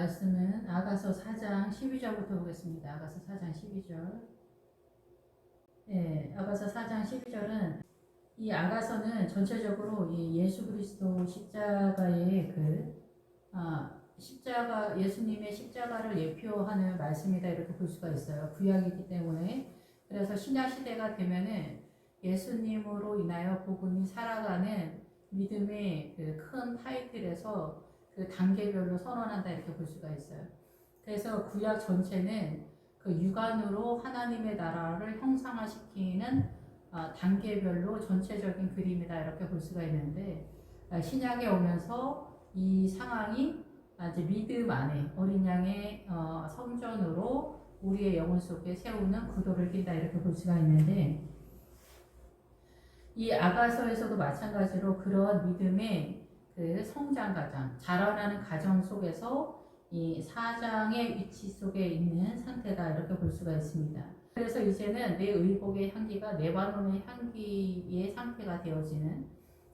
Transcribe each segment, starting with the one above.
말씀은 아가서 4장 12절부터 보겠습니다. 아가서 4장 12절. 네, 아가서 4장 12절은 이 아가서는 전체적으로 이 예수 그리스도 십자가의 십자가, 예수님의 십자가를 예표하는 말씀이다 이렇게 볼 수가 있어요. 구약이기 때문에. 그래서 신약 시대가 되면은 예수님으로 인하여 복음이 살아가는 믿음의 그 큰 타이틀에서 그 단계별로 선언한다 이렇게 볼 수가 있어요. 그래서 구약 전체는 그 육안으로 하나님의 나라를 형상화시키는 단계별로 전체적인 그림이다 이렇게 볼 수가 있는데, 신약에 오면서 이 상황이 이제 믿음 안에 어린 양의 성전으로 우리의 영혼 속에 세우는 구도를 띈다 이렇게 볼 수가 있는데, 이 아가서에서도 마찬가지로 그런 믿음의 그 성장 과정, 자라나는 과정 속에서 이 사장의 위치 속에 있는 상태다 이렇게 볼 수가 있습니다. 그래서 이제는 내 의복의 향기가 레바논의 향기의 상태가 되어지는,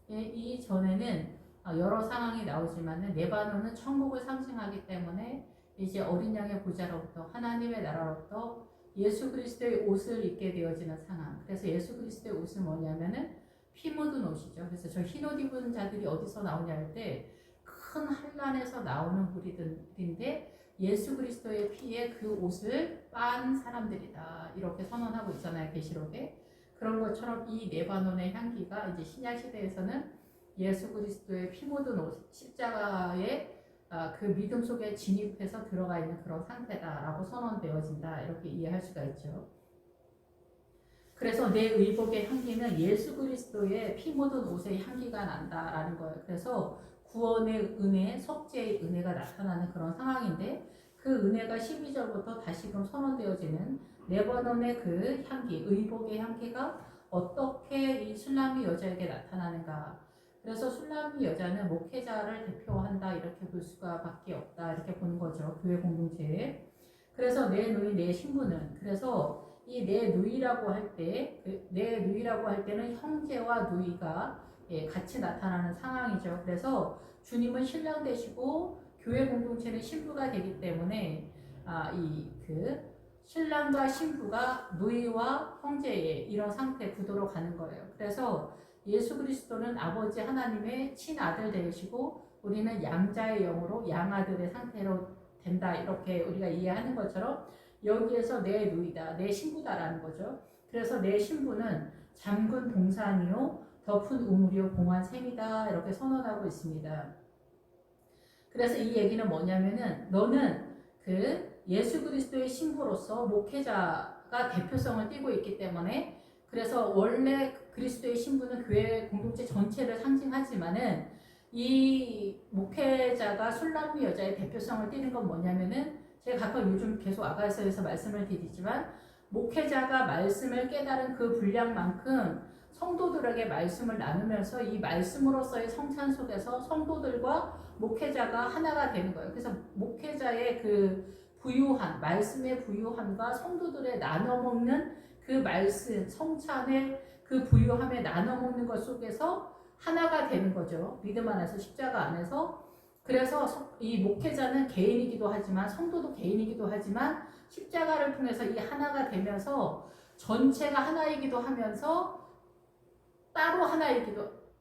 이 전에는 여러 상황이 나오지만은 레바논은 천국을 상징하기 때문에 이제 어린 양의 보좌로부터 하나님의 나라로부터 예수 그리스도의 옷을 입게 되어지는 상황. 그래서 예수 그리스도의 옷은 뭐냐면은 피 묻은 옷이죠. 그래서 저 흰 옷 입은 자들이 어디서 나오냐 할 때 큰 환란에서 나오는 무리들인데 예수 그리스도의 피에 그 옷을 빤 사람들이다 이렇게 선언하고 있잖아요, 계시록에. 그런 것처럼 이 레바논의 향기가 이제 신약 시대에서는 예수 그리스도의 피 묻은 옷, 십자가의 그 믿음 속에 진입해서 들어가 있는 그런 상태다라고 선언되어진다 이렇게 이해할 수가 있죠. 그래서 내 의복의 향기는 예수 그리스도의 피 묻은 옷의 향기가 난다라는 거예요. 그래서 구원의 은혜, 속죄의 은혜가 나타나는 그런 상황인데, 그 은혜가 12절부터 다시금 선언되어지는 레바논의 그 향기, 의복의 향기가 어떻게 이 술람미 여자에게 나타나는가. 그래서 술람미 여자는 목회자를 대표한다 이렇게 볼 수가 밖에 없다 이렇게 보는 거죠, 교회 공동체에. 그래서 내 누이 내 신부는, 그래서 이 내 누이라고 할 때, 내 누이라고 할 때는 형제와 누이가 같이 나타나는 상황이죠. 그래서 주님은 신랑 되시고 교회 공동체는 신부가 되기 때문에 신랑과 신부가 누이와 형제의 이런 상태 구도로 가는 거예요. 그래서 예수 그리스도는 아버지 하나님의 친아들 되시고 우리는 양자의 영으로 양아들의 상태로 된다 이렇게 우리가 이해하는 것처럼 여기에서 내 누이다, 내 신부다라는 거죠. 그래서 내 신부는 잠근 동산이요 덮은 우물이요 봉한 샘이다 이렇게 선언하고 있습니다. 그래서 이 얘기는 뭐냐면은 너는 그 예수 그리스도의 신부로서 목회자가 대표성을 띠고 있기 때문에, 그래서 원래 그리스도의 신부는 교회 공동체 전체를 상징하지만은 이 목회자가 술람미 여자의 대표성을 띠는 건 뭐냐면은, 제가 가끔 요즘 계속 아가서에서 말씀을 드리지만 목회자가 말씀을 깨달은 그 분량만큼 성도들에게 말씀을 나누면서 이 말씀으로서의 성찬 속에서 성도들과 목회자가 하나가 되는 거예요. 그래서 목회자의 그 부유함, 말씀의 부유함과 성도들의 나눠 먹는 그 말씀, 성찬의 그 부유함에 나눠 먹는 것 속에서 하나가 되는 거죠. 믿음 안에서, 십자가 안에서. 그래서 이 목회자는 개인이기도 하지만 성도도 개인이기도 하지만 십자가를 통해서 이 하나가 되면서 전체가 하나이기도 하면서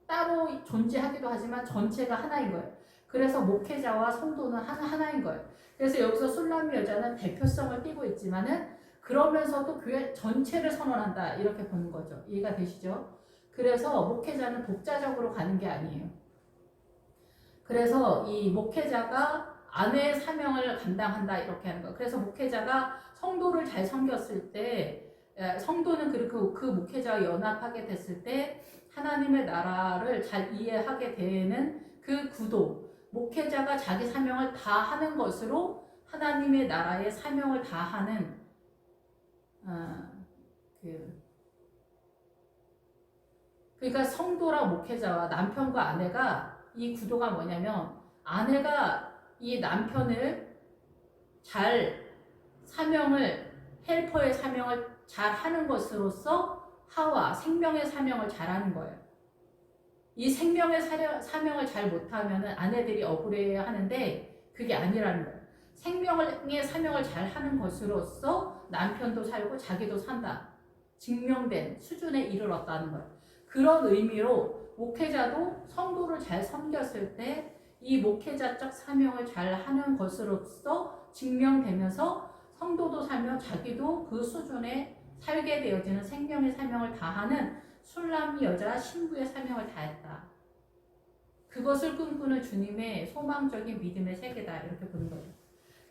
따로 존재하기도 하지만 전체가 하나인 거예요. 그래서 목회자와 성도는 하나인 거예요. 그래서 여기서 술람미 여자는 대표성을 띠고 있지만은 그러면서도 교회 전체를 선언한다 이렇게 보는 거죠. 이해가 되시죠? 그래서 목회자는 독자적으로 가는 게 아니에요. 그래서 이 목회자가 아내의 사명을 감당한다 이렇게 하는 거예요. 그래서 목회자가 성도를 잘 섬겼을 때, 성도는 그 목회자와 연합하게 됐을 때 하나님의 나라를 잘 이해하게 되는 그 구도, 목회자가 자기 사명을 다 하는 것으로 하나님의 나라의 사명을 다 하는 그러니까 성도랑 목회자와 남편과 아내가 이 구도가 뭐냐면, 아내가 이 남편을 잘 헬퍼의 사명을 잘 하는 것으로서 생명의 사명을 잘 하는 거예요. 이 생명의 사명을 잘 못하면 아내들이 억울해 하는데 그게 아니라는 거예요. 생명의 사명을 잘 하는 것으로서 남편도 살고 자기도 산다. 증명된 수준에 이르렀다는 거예요. 그런 의미로 목회자도 성도를 잘 섬겼을 때 이 목회자적 사명을 잘 하는 것으로서 증명되면서 성도도 살며 자기도 그 수준에 살게 되어지는 생명의 사명을 다하는 술람 여자 신부의 사명을 다했다. 그것을 꿈꾸는 주님의 소망적인 믿음의 세계다. 이렇게 보는 거예요.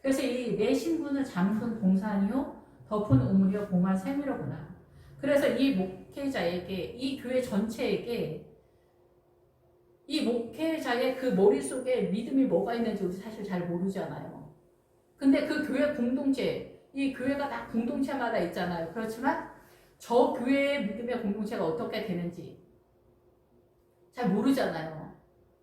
그래서 이 내 신부는 잠근 동산이요 덮은 우물이요 봉한 샘이로구나. 그래서 이 목회자에게, 이 교회 전체에게 이 목회자의 그 머릿속에 믿음이 뭐가 있는지 우리 사실 잘 모르잖아요. 근데 그 교회 공동체, 이 교회가 다 공동체마다 있잖아요. 그렇지만 저 교회의 믿음의 공동체가 어떻게 되는지 잘 모르잖아요.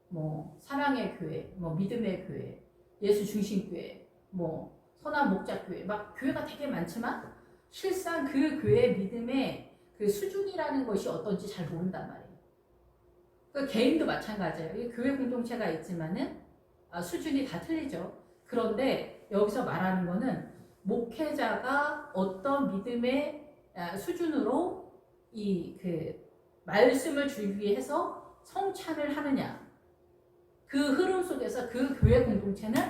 뭐 사랑의 교회, 뭐 믿음의 교회, 예수 중심 교회, 뭐 선한 목자 교회, 막 교회가 되게 많지만 실상 그 교회의 믿음의 그 수준이라는 것이 어떤지 잘 모른단 말이에요. 그 개인도 마찬가지예요. 이 교회 공동체가 있지만은 수준이 다 틀리죠. 그런데 여기서 말하는 거는 목회자가 어떤 믿음의 수준으로 이 그 말씀을 주기 위해서 성찬을 하느냐. 그 흐름 속에서 그 교회 공동체는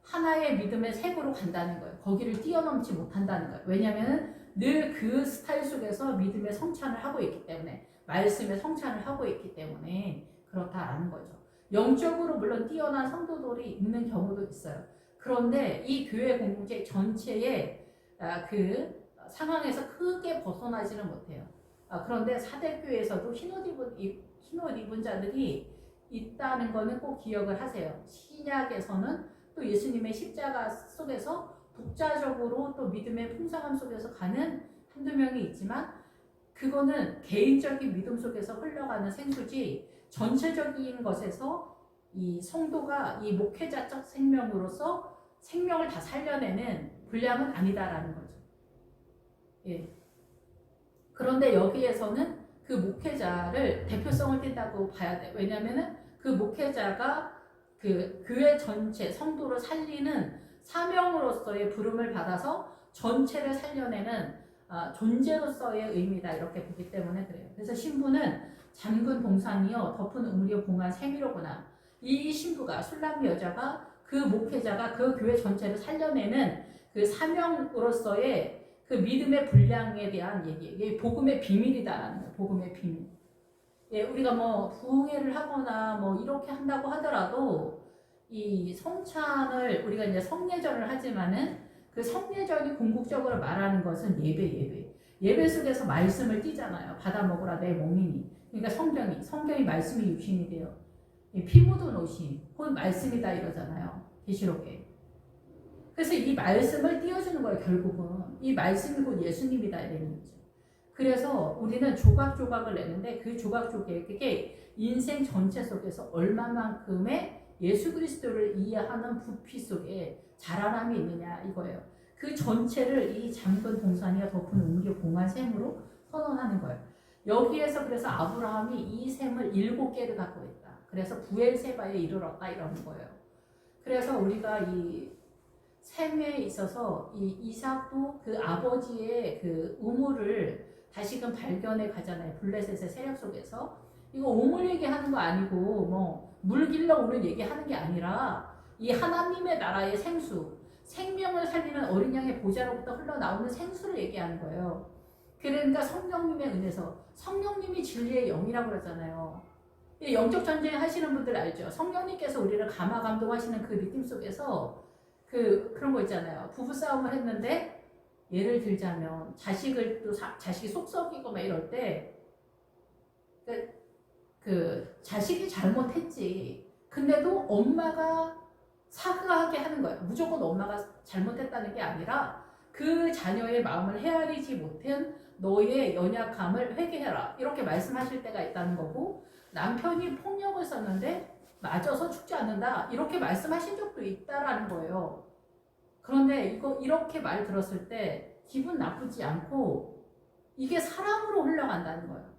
하나의 믿음의 색으로 간다는 거예요. 거기를 뛰어넘지 못한다는 거예요. 왜냐하면 늘 그 스타일 속에서 믿음의 성찬을 하고 있기 때문에, 말씀의 성찬을 하고 있기 때문에 그렇다라는 거죠. 영적으로 물론 뛰어난 성도들이 있는 경우도 있어요. 그런데 이 교회 공동체 전체의 그 상황에서 크게 벗어나지는 못해요. 그런데 사대교회에서도 흰옷 입은 자들이 있다는 거는 꼭 기억을 하세요. 신약에서는 또 예수님의 십자가 속에서 독자적으로 또 믿음의 풍성함 속에서 가는 한두 명이 있지만 그거는 개인적인 믿음 속에서 흘러가는 생수지 전체적인 것에서 이 성도가 이 목회자적 생명으로서 생명을 다 살려내는 분량은 아니다라는 거죠. 예. 그런데 여기에서는 그 목회자를 대표성을 띈다고 봐야 돼요. 왜냐하면은 그 목회자가 그 교회 전체 성도를 살리는 사명으로서의 부름을 받아서 전체를 살려내는 존재로서의 의미다 이렇게 보기 때문에 그래요. 그래서 신부는 잠근 동산이요 덮은 우물이요 봉한 샘이로구나. 이 신부가 술람 여자가 그 목회자가 그 교회 전체를 살려내는 그 사명으로서의 그 믿음의 분량에 대한 얘기예요. 이게 복음의 비밀이다라는 거예요. 복음의 비밀. 예, 우리가 뭐 부흥회를 하거나 뭐 이렇게 한다고 하더라도 이 성찬을 우리가 이제 성례절을 하지만은 그 성례절이 궁극적으로 말하는 것은 예배 속에서 말씀을 띠잖아요. 받아 먹으라 내 몸이니. 그러니까 성경이 말씀이 육신이 돼요. 피 묻은 옷이 곧 말씀이다 이러잖아요. 계시록에. 그래서 이 말씀을 띄워주는 거예요. 결국은 이 말씀이 곧 예수님이다 이런 거죠. 그래서 우리는 조각조각을 내는데 그 조각조각에 인생 전체 속에서 얼마만큼의 예수 그리스도를 이해하는 부피 속에 자라남이 있느냐 이거예요. 그 전체를 이 잠근 동산이와 덮은 우물이 봉한 샘으로 선언하는 거예요. 여기에서 그래서 아브라함이 이 샘을 7개를 갖고 있다. 그래서 부엘세바에 이르렀다 이러는 거예요. 그래서 우리가 이 샘에 있어서 이 이삭도 그 아버지의 그 우물을 다시금 발견해 가잖아요. 블레셋의 세력 속에서. 이거 우물 얘기하는 거 아니고 뭐 물 길러 오는 얘기하는 게 아니라 이 하나님의 나라의 생수, 생명을 살리는 어린 양의 보좌로부터 흘러나오는 생수를 얘기하는 거예요. 그러니까 성령님의 은혜서 성령님이 진리의 영이라고 그러잖아요. 영적 전쟁 하시는 분들 알죠? 성령님께서 우리를 감화 감동하시는 그 느낌 속에서 그런 거 있잖아요. 부부 싸움을 했는데 예를 들자면 자식이 속 썩이고 막 이럴 때 그 자식이 잘못했지. 근데도 엄마가 사과하게 하는 거예요. 무조건 엄마가 잘못했다는 게 아니라 그 자녀의 마음을 헤아리지 못한 너의 연약함을 회개해라. 이렇게 말씀하실 때가 있다는 거고 남편이 폭력을 썼는데 맞아서 죽지 않는다. 이렇게 말씀하신 적도 있다라는 거예요. 그런데 이렇게 말 들었을 때 기분 나쁘지 않고 이게 사랑으로 흘러간다는 거예요.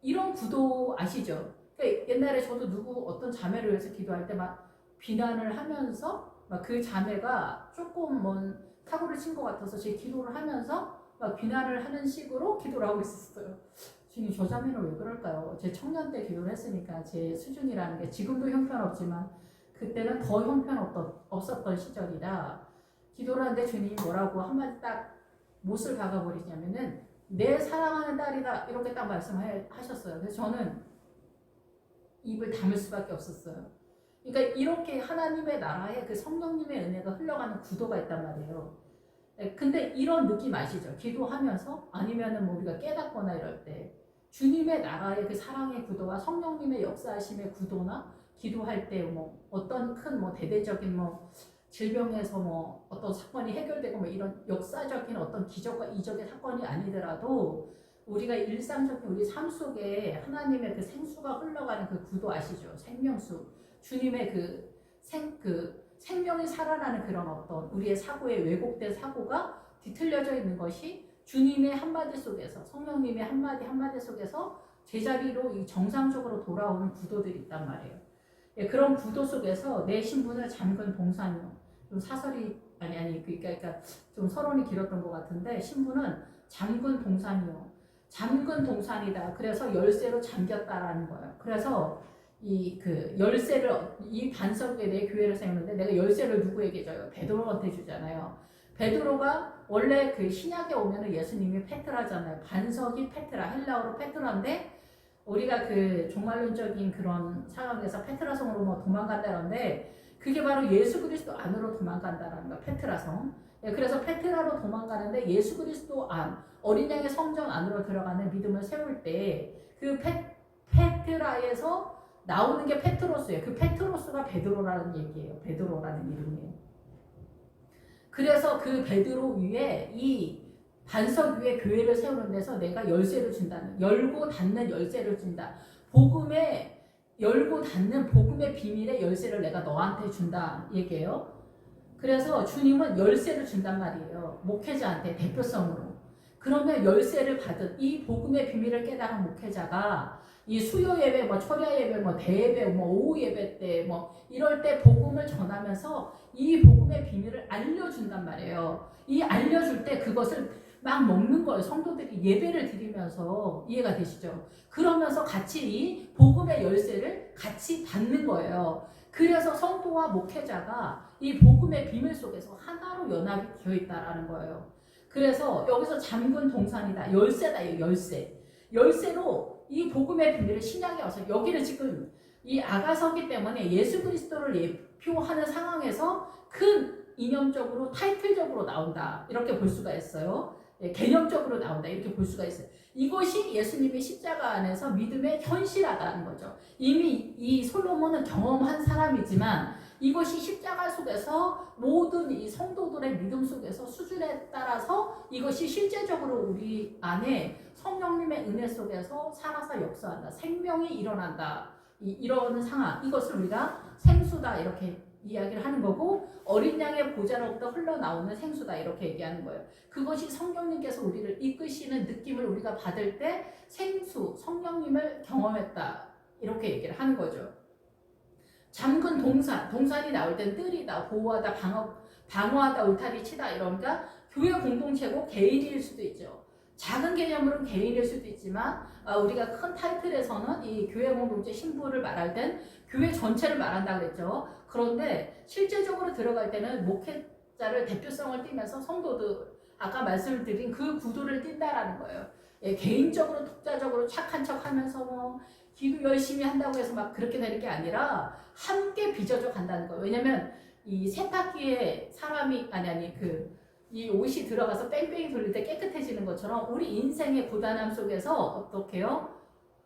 이런 구도 아시죠? 옛날에 저도 어떤 자매를 위해서 기도할 때 막 비난을 하면서 막 그 자매가 조금 뭔 사고를 친 것 같아서 제 기도를 하면서 막 비난을 하는 식으로 기도를 하고 있었어요. 주님, 저 자매는 왜 그럴까요? 제 청년 때 기도를 했으니까 제 수준이라는 게 지금도 형편없지만 그때는 더 형편없었던 시절이라 기도를 하는데 주님이 뭐라고 한마디 딱 못을 박아버리냐면은 내 사랑하는 딸이다 이렇게 딱 말씀하셨어요. 그래서 저는 입을 다물 수밖에 없었어요. 그러니까 이렇게 하나님의 나라에 그 성령님의 은혜가 흘러가는 구도가 있단 말이에요. 근데 이런 느낌 아시죠? 기도하면서 아니면은 뭐 우리가 깨닫거나 이럴 때 주님의 나라의 그 사랑의 구도와 성령님의 역사하심의 구도나 기도할 때 뭐 어떤 큰 뭐 대대적인 뭐 질병에서 뭐 어떤 사건이 해결되고 뭐 이런 역사적인 어떤 기적과 이적의 사건이 아니더라도 우리가 일상적인 우리 삶 속에 하나님의 그 생수가 흘러가는 그 구도 아시죠? 생명수. 주님의 그 생명이 살아나는 그런 어떤 우리의 사고에 왜곡된 사고가 뒤틀려져 있는 것이 주님의 한마디 속에서 성령님의 한마디 속에서 제자리로 이 정상적으로 돌아오는 구도들이 있단 말이에요. 예, 그런 구도 속에서 내 신분을 잠근 동산이요. 좀 사설이 그러니까 좀 서론이 길었던 것 같은데 신분은 잠근 동산이요. 잠근 동산이다. 그래서 열쇠로 잠겼다라는 거예요. 그래서 이 열쇠를 이 반석에 내 교회를 세우는데 내가 열쇠를 누구에게 줘요? 베드로한테 주잖아요. 베드로가 원래 그 신약에 오면은 예수님이 페트라잖아요. 반석이 페트라, 헬라어로 페트라인데 우리가 그 종말론적인 그런 상황에서 페트라성으로 뭐 도망간다는데 그게 바로 예수 그리스도 안으로 도망간다라는 거야. 페트라성. 그래서 페트라로 도망가는데 예수 그리스도 안, 어린 양의 성전 안으로 들어가는 믿음을 세울 때 그 페트라에서 나오는 게 페트로스예요. 그 페트로스가 베드로라는 얘기예요. 베드로라는 이름이에요. 그래서 그 베드로 위에 이 반석 위에 교회를 세우는 데서 내가 열쇠를 준다는, 열고 닫는 열쇠를 준다. 복음의 열고 닫는 복음의 비밀의 열쇠를 내가 너한테 준다 얘기예요. 그래서 주님은 열쇠를 준단 말이에요. 목회자한테 대표성으로. 그러면 열쇠를 받은 이 복음의 비밀을 깨달은 목회자가 이 수요 예배, 뭐 철야 예배, 뭐 대예배, 뭐 오후 예배 때 뭐 이럴 때 복음을 전하면서 이 복음의 비밀을 알려준단 말이에요. 이 알려줄 때 그것을 막 먹는 거예요. 성도들이 예배를 드리면서. 이해가 되시죠? 그러면서 같이 이 복음의 열쇠를 같이 받는 거예요. 그래서 성도와 목회자가 이 복음의 비밀 속에서 하나로 연합이 되어 있다라는 거예요. 그래서 여기서 잠근 동산이다. 열쇠다. 열쇠. 열쇠로 이 복음의 비밀을 신약에 와서 여기는 지금 이 아가서기 때문에 예수 그리스도를 예표하는 상황에서 큰 이념적으로 타이틀적으로 나온다. 이렇게 볼 수가 있어요. 개념적으로 나온다. 이렇게 볼 수가 있어요. 이것이 예수님의 십자가 안에서 믿음의 현실하다는 거죠. 이미 이 솔로몬은 경험한 사람이지만 이것이 십자가 속에서 모든 이 성도들의 믿음 속에서 수준에 따라서 이것이 실제적으로 우리 안에 성령님의 은혜 속에서 살아서 역사한다. 생명이 일어난다. 이런 상황. 이것을 우리가 생수다 이렇게 이야기를 하는 거고 어린 양의 보좌로부터 흘러나오는 생수다 이렇게 얘기하는 거예요. 그것이 성령님께서 우리를 이끄시는 느낌을 우리가 받을 때 생수, 성령님을 경험했다 이렇게 얘기를 하는 거죠. 잠근 동산이 나올 땐 뜰이다, 보호하다, 방어하다, 울타리 치다 이러니까 교회 공동체고 개인일 수도 있죠. 작은 개념으로는 개인일 수도 있지만 우리가 큰 타이틀에서는 이 교회 공동체 신부를 말할 땐 교회 전체를 말한다 그랬죠. 그런데 실제적으로 들어갈 때는 목회자를 대표성을 띠면서 성도들 아까 말씀을 드린 그 구도를 띈다라는 거예요. 개인적으로 독자적으로 착한 척하면서 뭐 기도 열심히 한다고 해서 막 그렇게 되는 게 아니라 함께 빚어져 간다는 거예요. 왜냐면 이 세탁기에 사람이 이 옷이 들어가서 뺑뺑이 돌릴 때 깨끗해지는 것처럼 우리 인생의 고단함 속에서 어떻게요?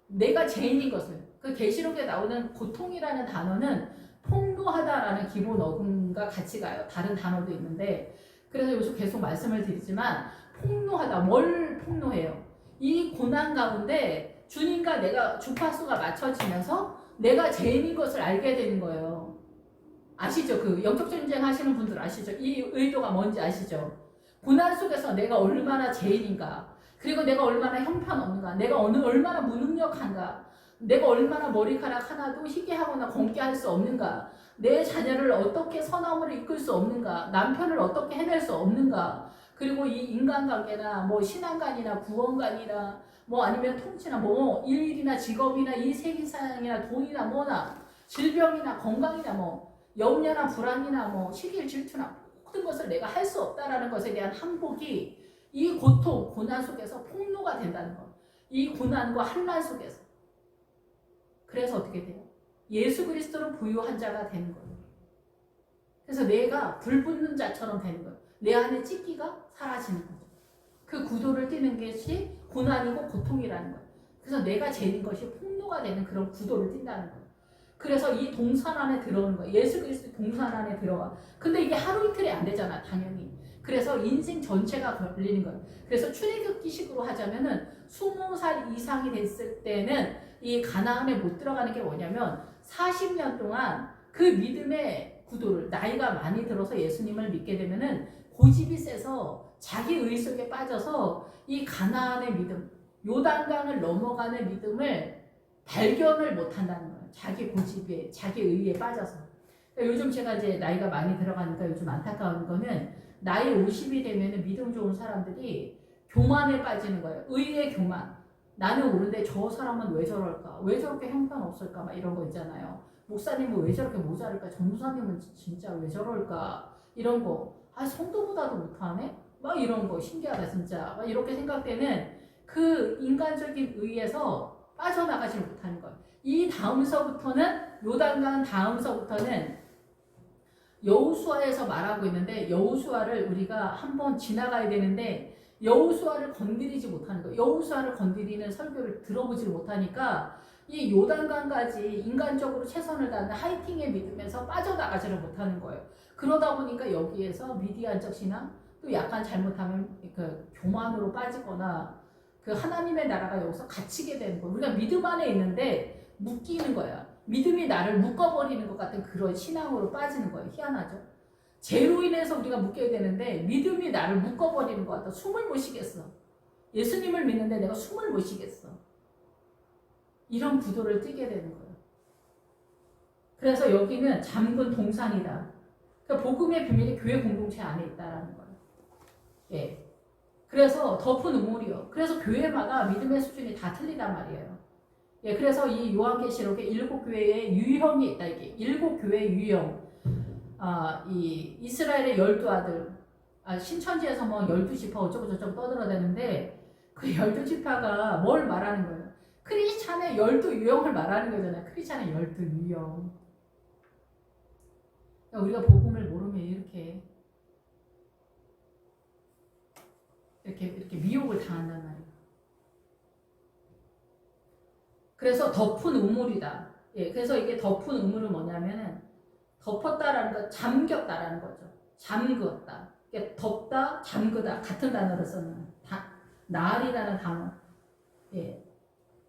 내가 죄인인 것을 그 계시록에 나오는 고통이라는 단어는 폭로하다라는 기본 어근과 같이 가요. 다른 단어도 있는데 그래서 요즘 계속 말씀을 드리지만 폭로하다 뭘 폭로해요? 이 고난 가운데 주님과 내가 주파수가 맞춰지면서 내가 죄인인 것을 알게 되는 거예요. 아시죠? 그 영적 전쟁 하시는 분들 아시죠? 이 의도가 뭔지 아시죠? 고난 속에서 내가 얼마나 죄인인가, 그리고 내가 얼마나 형편없는가, 내가 얼마나 무능력한가, 내가 얼마나 머리카락 하나도 희게 하거나 검게 할 수 없는가, 내 자녀를 어떻게 선함으로 이끌 수 없는가? 남편을 어떻게 해낼 수 없는가? 그리고 이 인간관계나 뭐 신앙관이나 구원관이나 뭐 아니면 통치나 뭐 일이나 직업이나 이 세계사양이나 돈이나 뭐나 질병이나 건강이나 뭐 염려나 불안이나 뭐 시기일 질투나 모든 것을 내가 할 수 없다라는 것에 대한 항복이 이 고통, 고난 속에서 폭로가 된다는 것. 이 고난과 환난 속에서. 그래서 어떻게 돼요? 예수 그리스도로 부유한 자가 되는 거예요. 그래서 내가 불붙는 자처럼 되는 거예요. 내 안에 찢기가 사라지는 거죠. 그 구도를 띠는 것이 고난이고 고통이라는 거예요. 그래서 내가 재는 것이 폭로가 되는 그런 구도를 띈다는 거예요. 그래서 이 동산 안에 들어오는 거예요. 예수 그리스도 동산 안에 들어와. 근데 이게 하루 이틀이 안 되잖아, 당연히. 그래서 인생 전체가 걸리는 거예요. 그래서 출애굽기식으로 하자면은 20살 이상이 됐을 때는 이 가나안에 못 들어가는 게 뭐냐면 40년 동안 그 믿음의 구도를 나이가 많이 들어서 예수님을 믿게 되면은 고집이 세서 자기 의 속에 빠져서 이 가나안의 믿음, 요단강을 넘어가는 믿음을 발견을 못 한다는 거예요. 자기 고집에, 자기 의에 빠져서. 그러니까 요즘 제가 이제 나이가 많이 들어가니까 요즘 안타까운 거는 나이 50이 되면은 믿음 좋은 사람들이 교만에 빠지는 거예요. 의의 교만. 나는 옳은데 저 사람은 왜 저럴까? 왜 저렇게 형편없을까? 막 이런 거 있잖아요. 목사님은 왜 저렇게 모자랄까? 전도사님은 진짜 왜 저럴까? 이런 거. 아, 성도보다도 못하네? 막 이런 거. 신기하다, 진짜. 막 이렇게 생각되는 그 인간적인 의에서 빠져나가지 못하는 거예요. 이 다음서부터는, 요단강 다음서부터는 여호수아에서 말하고 있는데, 여호수아를 우리가 한번 지나가야 되는데, 여호수아를 건드리지 못하는 거예요. 여호수아를 건드리는 설교를 들어보지 못하니까 이 요단강까지 인간적으로 최선을 다하는 하이팅의 믿음에서 빠져나가지를 못하는 거예요. 그러다 보니까 여기에서 미디안적 신앙, 또 약간 잘못하면 그 교만으로 빠지거나 그 하나님의 나라가 여기서 갇히게 되는 거예요. 우리가 믿음 안에 있는데 묶이는 거야. 믿음이 나를 묶어버리는 것 같은 그런 신앙으로 빠지는 거예요. 희한하죠? 죄로 인해서 우리가 묶여야 되는데 믿음이 나를 묶어버리는 것 같아. 숨을 못 쉬겠어. 예수님을 믿는데 내가 숨을 못 쉬겠어. 이런 구도를 띠게 되는 거예요. 그래서 여기는 잠근 동산이다. 그러니까 복음의 비밀이 교회 공동체 안에 있다라는 거예요. 예. 그래서 덮은 우물이요. 그래서 교회마다 믿음의 수준이 다 틀리단 말이에요. 예. 그래서 이 요한계시록에 7교회의 유형이 있다. 이게 7교회 유형. 이 이스라엘의 12아들, 신천지에서 뭐 12지파 어쩌고 저쩌고 떠들어대는데 그 12지파가 뭘 말하는 거예요? 크리스찬의 12유형을 말하는 거잖아요. 크리스찬의 12유형. 그러니까 우리가 복음을 모르면 이렇게 미혹을 당한단 말이에요. 그래서 덮은 우물이다. 예, 그래서 이게 덮은 우물은 뭐냐면은 덮었다라는 거, 잠겼다라는 거죠. 잠그었다. 그러니까 덮다, 잠그다 같은 단어를 썼는 나알이라는 단어. 예,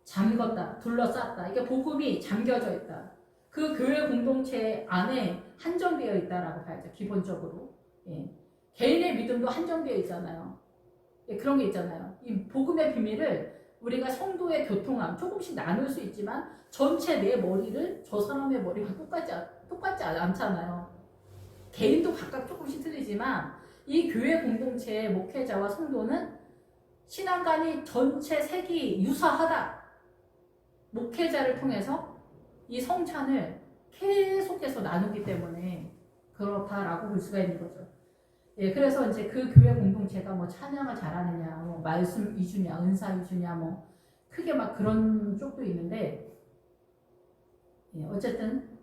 잠궜다, 둘러쌌다. 이게 복음이 잠겨져 있다. 그 교회 공동체 안에 한정되어 있다라고 봐야죠. 기본적으로. 예, 개인의 믿음도 한정되어 있잖아요. 예, 그런 게 있잖아요. 이 복음의 비밀을 우리가 성도의 교통함 조금씩 나눌 수 있지만 전체 내 머리를 저 사람의 머리가 똑같지 않잖아요. 개인도 각각 조금씩 틀리지만 이 교회 공동체의 목회자와 성도는 신앙관이 전체 색이 유사하다. 목회자를 통해서 이 성찬을 계속해서 나누기 때문에 그렇다라고 볼 수가 있는 거죠. 예, 그래서 이제 그 교회 공동체가 뭐 찬양을 잘하느냐, 뭐 말씀 위주냐, 은사 위주냐, 뭐 크게 막 그런 쪽도 있는데, 예, 어쨌든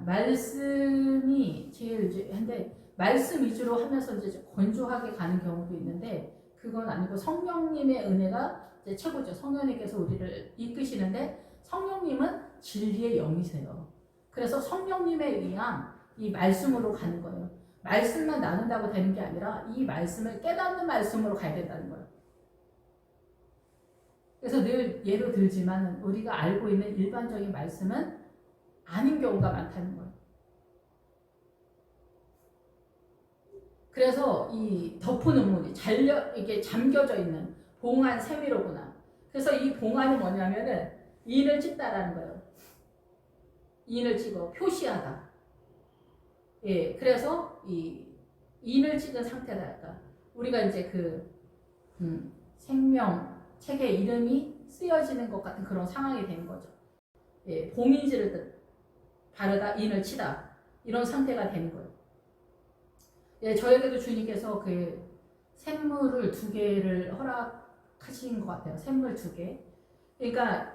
말씀이 제일 이제 한데 말씀 위주로 하면서 이제 건조하게 가는 경우도 있는데 그건 아니고 성령님의 은혜가 이제 최고죠. 성령님께서 우리를 이끄시는데 성령님은 진리의 영이세요. 그래서 성령님에 의한 이 말씀으로 가는 거예요. 말씀만 나눈다고 되는 게 아니라 이 말씀을 깨닫는 말씀으로 가야 된다는 거예요. 그래서 늘 예로 들지만 우리가 알고 있는 일반적인 말씀은 아닌 경우가 많다는 거예요. 그래서 이 덮은 우물이 이게 잠겨져 있는 봉안 세미로구나. 그래서 이 봉안이 뭐냐면은 인을 찍다라는 거예요. 인을 찍어 표시하다. 예, 그래서 이 인을 찍은 상태다. 우리가 이제 생명 책의 이름이 쓰여지는 것 같은 그런 상황이 되는 거죠. 예, 봉인지를 바르다 인을 치다 이런 상태가 되는 거예요. 예, 저에게도 주님께서 그 샘물을 2개를 허락하신 것 같아요. 샘물 2개. 그러니까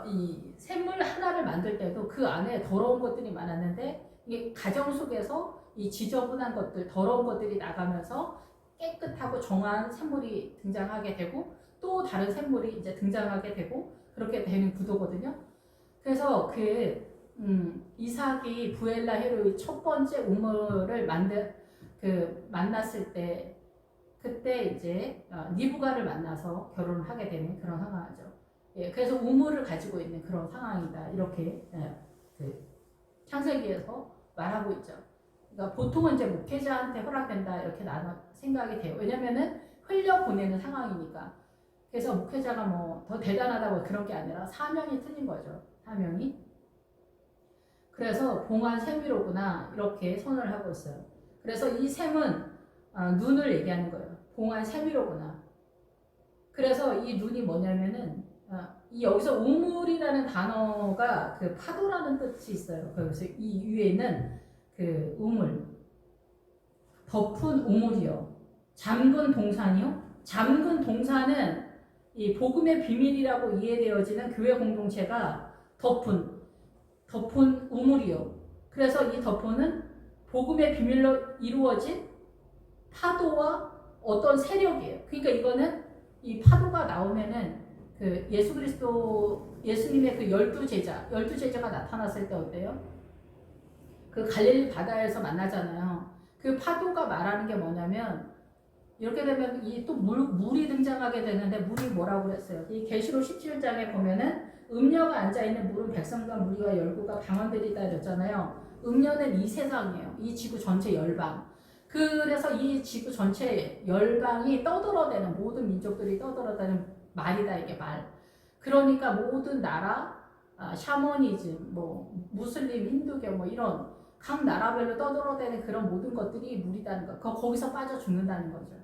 이 샘물 하나를 만들 때도 그 안에 더러운 것들이 많았는데 이게 가정 속에서 이 지저분한 것들, 더러운 것들이 나가면서 깨끗하고 정한 샘물이 등장하게 되고 또 다른 샘물이 이제 등장하게 되고 그렇게 되는 구도거든요. 그래서 이삭이 부엘라 헤로의 첫 번째 우물을 만났을 때 그때 이제 니브가를 만나서 결혼을 하게 되는 그런 상황이죠. 예, 그래서 우물을 가지고 있는 그런 상황이다. 이렇게 창세기에서 말하고 있죠. 그러니까 보통은 이제 목회자한테 허락된다 이렇게 나는 생각이 돼요. 왜냐면은 흘려 보내는 상황이니까. 그래서 목회자가 뭐 더 대단하다고 그런 게 아니라 사명이 틀린 거죠. 사명이. 그래서 봉한 샘이로구나 이렇게 선언을 하고 있어요. 그래서 이 샘은 눈을 얘기하는 거예요. 봉한 샘이로구나. 그래서 이 눈이 뭐냐면은 이 여기서 우물이라는 단어가 그 파도라는 뜻이 있어요. 그래서 이 위에는 그 우물, 덮은 우물이요. 잠근 동산이요. 잠근 동산은 이 복음의 비밀이라고 이해되어지는 교회 공동체가 덮은 우물이요. 그래서 이 덮은은 복음의 비밀로 이루어진 파도와 어떤 세력이에요. 그러니까 이거는 이 파도가 나오면은 그 예수님의 그 12제자가 나타났을 때 어때요? 그 갈릴리 바다에서 만나잖아요. 그 파도가 말하는 게 뭐냐면 이렇게 되면 이 또 물이 등장하게 되는데 물이 뭐라고 그랬어요? 이 계시록 17장에 보면은 음녀가 앉아있는 물은 백성과 무리와 열국과 방언들이다 이랬잖아요. 음녀는 이 세상이에요. 이 지구 전체 열방. 그래서 이 지구 전체 열방이 떠들어대는 모든 민족들이 떠들어대는 말이다 이게 말. 그러니까 모든 나라, 샤머니즘, 뭐 무슬림, 힌두교 뭐 이런 각 나라별로 떠들어대는 그런 모든 것들이 물이다는 거. 거기서 빠져 죽는다는 거죠.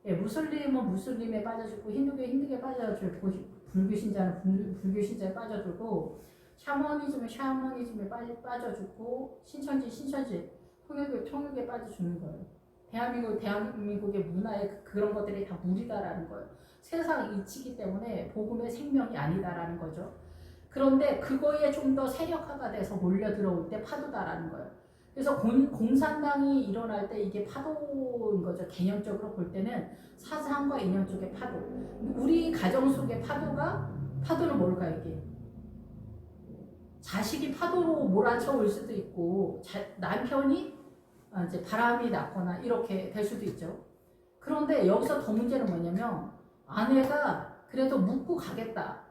예, 무슬림은 무슬림에 빠져 죽고 힌두교에 빠져 죽고 불교 신자는 불교 신자에 빠져 죽고 샤머니즘은 샤머니즘에 빠져 죽고 신천지 통역에 빠져 죽는 거예요. 대한민국의 문화에 그런 것들이 다 물이다라는 거예요. 세상 이치기 때문에 복음의 생명이 아니다라는 거죠. 그런데 그거에 좀 더 세력화가 돼서 몰려 들어올 때 파도다라는 거예요. 그래서 공산당이 일어날 때 이게 파도인 거죠. 개념적으로 볼 때는 사상과 이념 쪽의 파도. 우리 가정 속의 파도는 뭘까 이게? 자식이 파도로 몰아쳐 올 수도 있고 남편이 이제 바람이 났거나 이렇게 될 수도 있죠. 그런데 여기서 더 문제는 뭐냐면 아내가 그래도 묻고 가겠다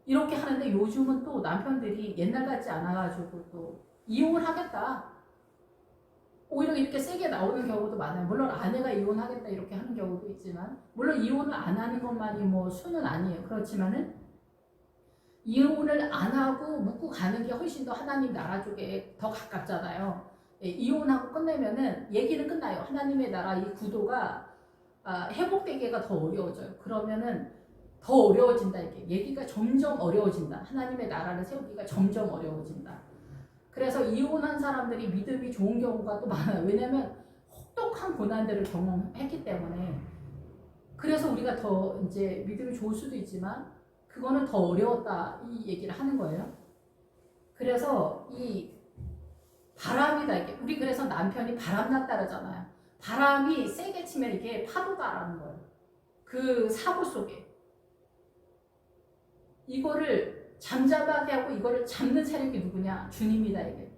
이렇게 하는데 요즘은 또 남편들이 옛날 같지 않아가지고 또 이혼을 하겠다 오히려 이렇게 세게 나오는 경우도 많아요. 물론 아내가 이혼하겠다 이렇게 하는 경우도 있지만 물론 이혼을 안 하는 것만이 뭐 수는 아니에요. 그렇지만은 이혼을 안 하고 묻고 가는 게 훨씬 더 하나님 나라 쪽에 더 가깝잖아요. 예, 이혼하고 끝내면은 얘기는 끝나요. 하나님의 나라 이 구도가 회복되기가 더 어려워져요. 그러면은 더 어려워진다 이게 얘기가 점점 어려워진다. 하나님의 나라를 세우기가 점점 어려워진다. 그래서 이혼한 사람들이 믿음이 좋은 경우가 또 많아요. 왜냐면 혹독한 고난들을 경험했기 때문에. 그래서 우리가 더 이제 믿음이 좋을 수도 있지만 그거는 더 어려웠다 이 얘기를 하는 거예요. 그래서 이 바람이다 이게 우리 그래서 남편이 바람났다 그러잖아요. 바람이 세게 치면 이게 파도다라는 거예요. 그 사고 속에 이거를 잠잠하게 하고 이거를 잡는 세력이 누구냐? 주님이다 이게.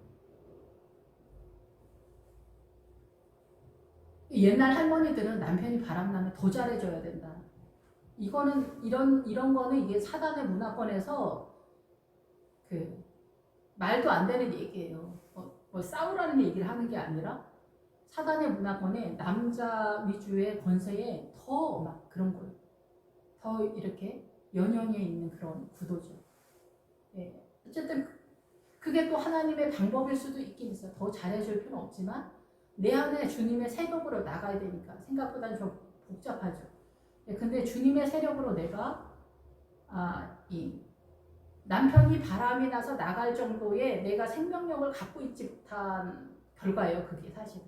옛날 할머니들은 남편이 바람나면 더 잘해줘야 된다. 이거는 이런 거는 이게 사단의 문화권에서 그 말도 안 되는 얘기예요. 뭐 싸우라는 얘기를 하는 게 아니라 사단의 문화권에 남자 위주의 권세에 더 막 그런 거예요. 더 이렇게 연연해 있는 그런 구도죠. 예. 어쨌든 그게 또 하나님의 방법일 수도 있긴 있어. 더 잘해줄 필요는 없지만 내 안에 주님의 세력으로 나가야 되니까 생각보다는 좀 복잡하죠. 근데 주님의 세력으로 내가 이 남편이 바람이 나서 나갈 정도의 내가 생명력을 갖고 있지 못한 결과예요. 그게 사실은.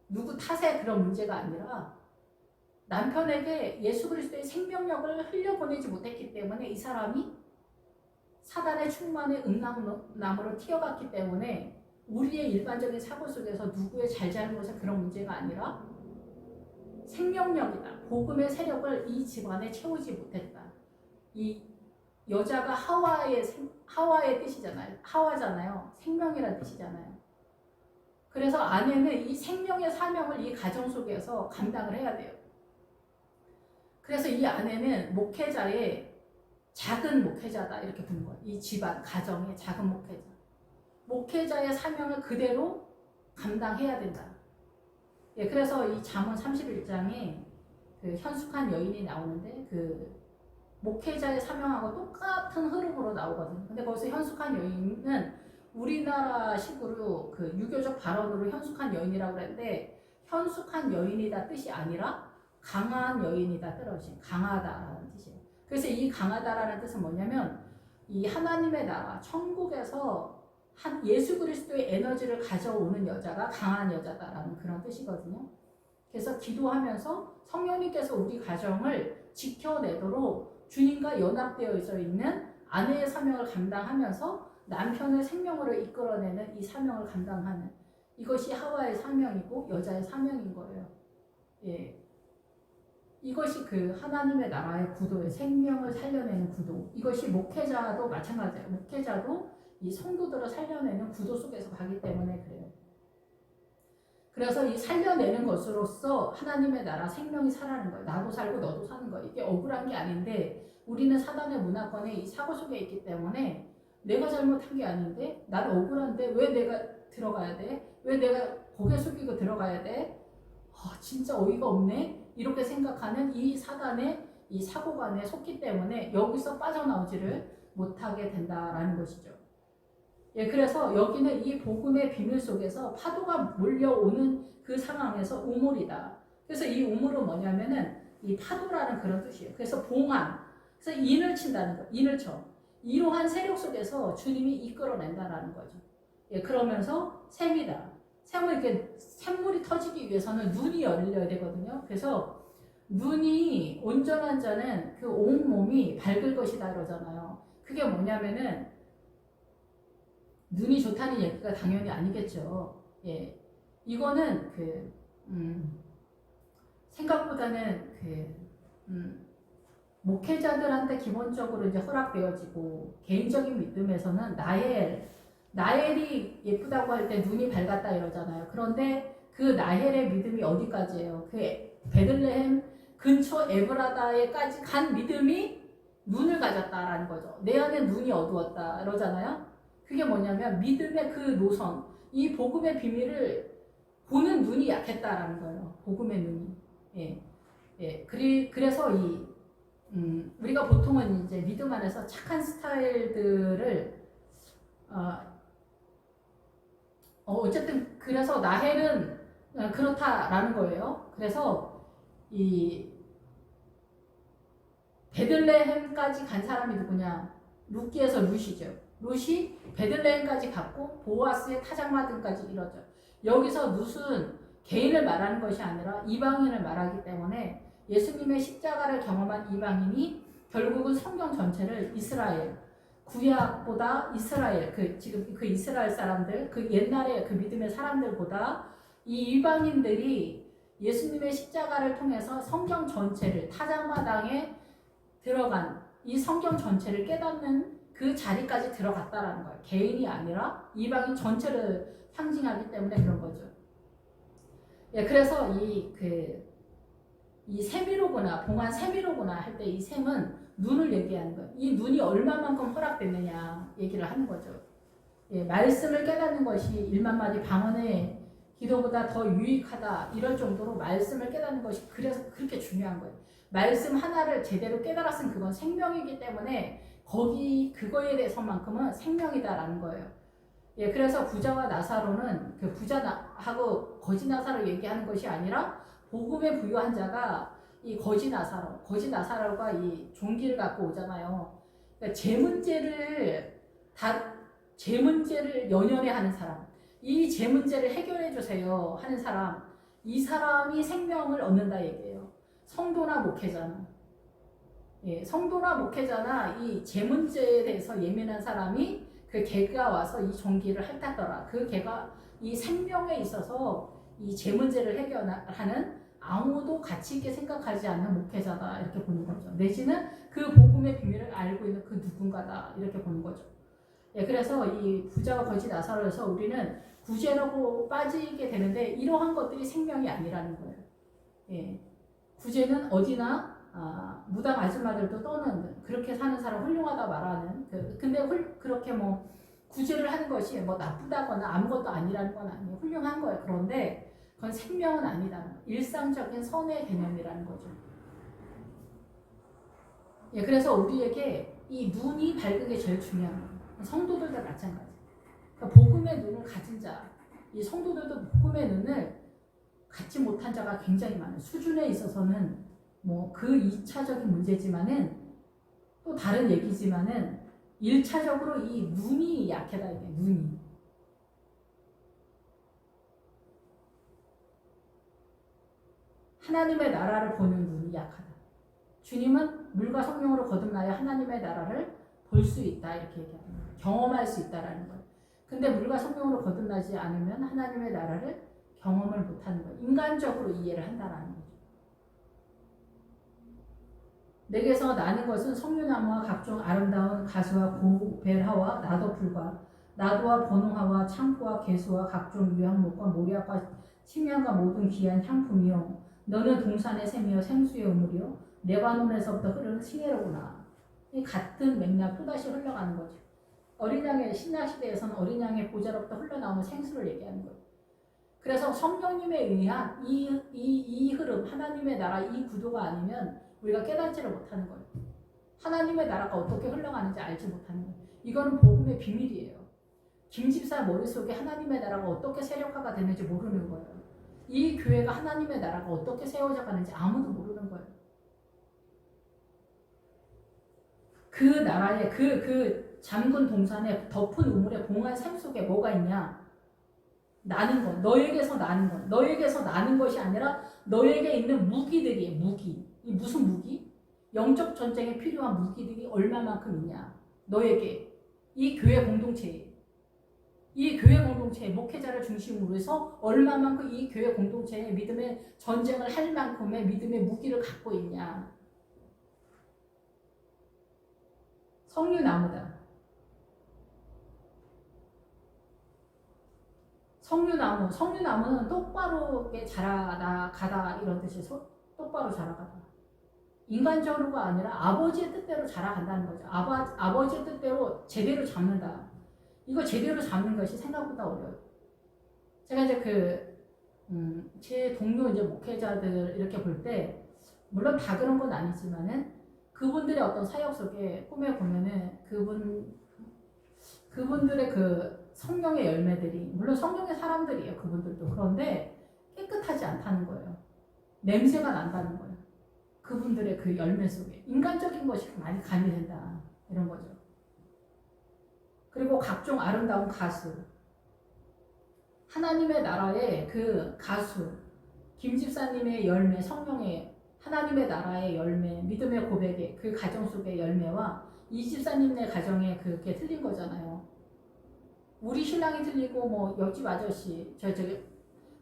누구 탓의 그런 문제가 아니라 남편에게 예수 그리스도의 생명력을 흘려보내지 못했기 때문에 이 사람이 사단의 충만의 음란나무로 튀어갔기 때문에 우리의 일반적인 사고 속에서 누구의 잘잘못의 그런 문제가 아니라 생명력이다. 복음의 세력을 이 집안에 채우지 못했다. 이 여자가 하와의 뜻이잖아요. 하와잖아요. 생명이라는 뜻이잖아요. 그래서 아내는 이 생명의 사명을 이 가정 속에서 감당을 해야 돼요. 그래서 이 아내는 목회자의 작은 목회자다 이렇게 부르는 거예요. 이 집안, 가정의 작은 목회자. 목회자의 사명을 그대로 감당해야 된다. 그래서 이 잠언 31장에 그 현숙한 여인이 나오는데 그 목회자의 사명하고 똑같은 흐름으로 나오거든요. 근데 거기서 현숙한 여인은 우리나라식으로 그 유교적 발언으로 현숙한 여인이라고 그랬는데 현숙한 여인이다 뜻이 아니라 강한 여인이다 뜻이 강하다라는 뜻이에요. 그래서 이 강하다라는 뜻은 뭐냐면 이 하나님의 나라 천국에서 예수 그리스도의 에너지를 가져오는 여자가 강한 여자다라는 그런 뜻이거든요. 그래서 기도하면서 성령님께서 우리 가정을 지켜내도록 주님과 연합되어 있는 아내의 사명을 감당하면서 남편의 생명으로 이끌어내는 이 사명을 감당하는 이것이 하와의 사명이고 여자의 사명인 거예요. 이것이 그 하나님의 나라의 구도의 생명을 살려내는 구도. 이것이 목회자도 마찬가지예요. 목회자도 이 성도들을 살려내는 구도 속에서 가기 때문에 그래요. 그래서 이 살려내는 것으로서 하나님의 나라 생명이 살아나는 거예요. 나도 살고 너도 사는 거예요. 이게 억울한 게 아닌데 우리는 사단의 문화권의 이 사고 속에 있기 때문에 내가 잘못한 게 아닌데 난 억울한데 왜 내가 들어가야 돼? 왜 내가 고개 숙이고 들어가야 돼? 진짜 어이가 없네? 이렇게 생각하는 이 사단의 이 사고관에 속기 때문에 여기서 빠져나오지를 못하게 된다라는 것이죠. 그래서 여기는 이 복음의 비밀 속에서 파도가 몰려오는 그 상황에서 우물이다. 그래서 이 우물은 뭐냐면은 이 파도라는 그런 뜻이에요. 그래서 봉안, 그래서 인을 친다는 거, 인을 쳐. 이러한 세력 속에서 주님이 이끌어낸다라는 거죠. 그러면서 샘이다. 샘을 이렇게 샘물이 터지기 위해서는 눈이 열려야 되거든요. 그래서 눈이 온전한 자는 그 온 몸이 밝을 것이다 그러잖아요. 그게 뭐냐면은 눈이 좋다는 얘기가 당연히 아니겠죠. 이거는 생각보다는 목회자들한테 기본적으로 이제 허락되어지고 개인적인 믿음에서는 나엘이 예쁘다고 할 때 눈이 밝았다 이러잖아요. 그런데 그 나헬의 믿음이 어디까지예요? 그 베들레헴 근처 에브라다에까지 간 믿음이 눈을 가졌다라는 거죠. 내 안에 눈이 어두웠다 이러잖아요. 그게 뭐냐면 믿음의 그 노선, 이 복음의 비밀을 보는 눈이 약했다라는 거예요. 복음의 눈이. 그래서 우리가 보통은 이제 믿음 안에서 착한 스타일들을 어쨌든 그래서 나헬은 그렇다라는 거예요. 그래서 이 베들레헴까지 간 사람이 누구냐? 룻기에서 룻이죠. 룻이 베들레헴까지 갔고 보아스의 타작마등까지 이뤄져. 여기서 룻은 개인을 말하는 것이 아니라 이방인을 말하기 때문에 예수님의 십자가를 경험한 이방인이 결국은 성경 전체를 이스라엘, 구약보다 이스라엘, 지금 그 이스라엘 사람들, 그 옛날의 그 믿음의 사람들보다 이 이방인들이 예수님의 십자가를 통해서 성경 전체를 타작마당에 들어간 이 성경 전체를 깨닫는 그 자리까지 들어갔다라는 거예요. 개인이 아니라 이방인 전체를 상징하기 때문에 그런 거죠. 그래서 이 세미로구나, 봉한 세미로구나 할 때 이 셈은 눈을 얘기하는 거예요. 이 눈이 얼마만큼 허락됐느냐 얘기를 하는 거죠. 말씀을 깨닫는 것이 일만마디 방언의 기도보다 더 유익하다 이럴 정도로 말씀을 깨닫는 것이 그래서 그렇게 중요한 거예요. 말씀 하나를 제대로 깨달았으면 그건 생명이기 때문에 거기 그거에 대해서만큼은 생명이다라는 거예요. 예, 그래서 부자와 나사로는 그 부자하고 거지 나사로 얘기하는 것이 아니라 복음에 부유한 자가 이 거지 나사로가 이 종기를 갖고 오잖아요. 그러니까 제 문제를 연연해 하는 사람, 이 제 문제를 해결해 주세요 하는 사람, 이 사람이 생명을 얻는다 얘기예요. 성도나 목회자는. 예, 성도나 목회자나 이 제 문제에 대해서 예민한 사람이 그 개가 와서 이 종기를 핥았더라. 그 개가 이 생명에 있어서 이 제 문제를 해결하는 아무도 가치 있게 생각하지 않는 목회자다 이렇게 보는 거죠. 내지는 그 복음의 비밀을 알고 있는 그 누군가다 이렇게 보는 거죠. 예, 그래서 이 부자와 거지 나사로에서 우리는 구제라고 빠지게 되는데 이러한 것들이 생명이 아니라는 거예요. 예, 구제는 어디나 무당 아줌마들도 떠는 그렇게 사는 사람 훌륭하다 말하는 근데 그렇게 뭐 구제를 하는 것이 뭐 나쁘다거나 아무것도 아니라는 건 아니에요. 훌륭한 거예요. 그런데 그건 생명은 아니다. 일상적인 선의 개념이라는 거죠. 예, 그래서 우리에게 이 눈이 밝은 게 제일 중요한 거예요. 성도들도 마찬가지. 그러니까 복음의 눈을 가진 자, 이 성도들도 복음의 눈을 갖지 못한 자가 굉장히 많아요. 수준에 있어서는 뭐 그 2차적인 문제지만은 또 다른 얘기지만은 1차적으로 이 눈이 약하다 이게 눈이. 하나님의 나라를 보는 눈이 약하다. 주님은 물과 성령으로 거듭나야 하나님의 나라를 볼 수 있다 이렇게 얘기합니다. 경험할 수 있다라는 거예요. 근데 물과 성령으로 거듭나지 않으면 하나님의 나라를 경험을 못하는 거예요. 인간적으로 이해를 한다라는 거죠. 내게서 나는 것은 석류나무와 각종 아름다운 가수와 고벨하와 나도풀과 나도와 번호하와 창포와 개수와 각종 유향목과 모략과 침향과 모든 귀한 향품이요 너는 동산의 샘이요 생수의 우물이요 레바논에서부터 흐르는 시내로구나. 이 같은 맥락 또다시 흘러가는 거죠. 어린 양의 신약시대에서는 어린 양의 보좌로부터 흘러나오는 생수를 얘기하는 거예요. 그래서 성령님에 의한 이 흐름, 하나님의 나라 이 구도가 아니면 우리가 깨닫지를 못하는 거예요. 하나님의 나라가 어떻게 흘러가는지 알지 못하는 거예요. 이거는 복음의 비밀이에요. 김 집사 머릿속에 하나님의 나라가 어떻게 세력화가 되는지 모르는 거예요. 이 교회가 하나님의 나라가 어떻게 세워져 가는지 아무도 모르는 거예요. 그 나라에 그 잠근 동산에 덮은 우물에 봉한 샘 속에 뭐가 있냐? 나는 것, 너에게서 나는 것, 너에게서 나는 것이 아니라 너에게 있는 무기들이 무기. 이 무슨 무기? 영적 전쟁에 필요한 무기들이 얼마만큼 있냐? 너에게 이 교회 공동체에 목회자를 중심으로 해서 얼마만큼 이 교회 공동체에 믿음의 전쟁을 할 만큼의 믿음의 무기를 갖고 있냐? 석류나무다. 석류나무는 똑바로 자라가다 이런 뜻이 똑바로 자라가다. 인간적으로가 아니라 아버지의 뜻대로 자라간다는 거죠. 아버지의 뜻대로 제대로 잡는다. 이거 제대로 잡는 것이 생각보다 어려워요. 제가 이제 제 동료 이제 목회자들 이렇게 볼 때, 물론 다 그런 건 아니지만은 그분들의 어떤 사역 속에 꿈에 보면은 그분들의 그 성령의 열매들이, 물론 성령의 사람들이에요. 그분들도. 그런데 깨끗하지 않다는 거예요. 냄새가 난다는 거예요. 그분들의 그 열매 속에 인간적인 것이 많이 가미된다 이런 거죠. 그리고 각종 아름다운 가수, 하나님의 나라의 그 가수, 김 집사님의 열매, 성령의 하나님의 나라의 열매, 믿음의 고백의 그 가정 속의 열매와 이 집사님의 가정에 그게 틀린 거잖아요. 우리 신랑이 틀리고 뭐 옆집 아저씨,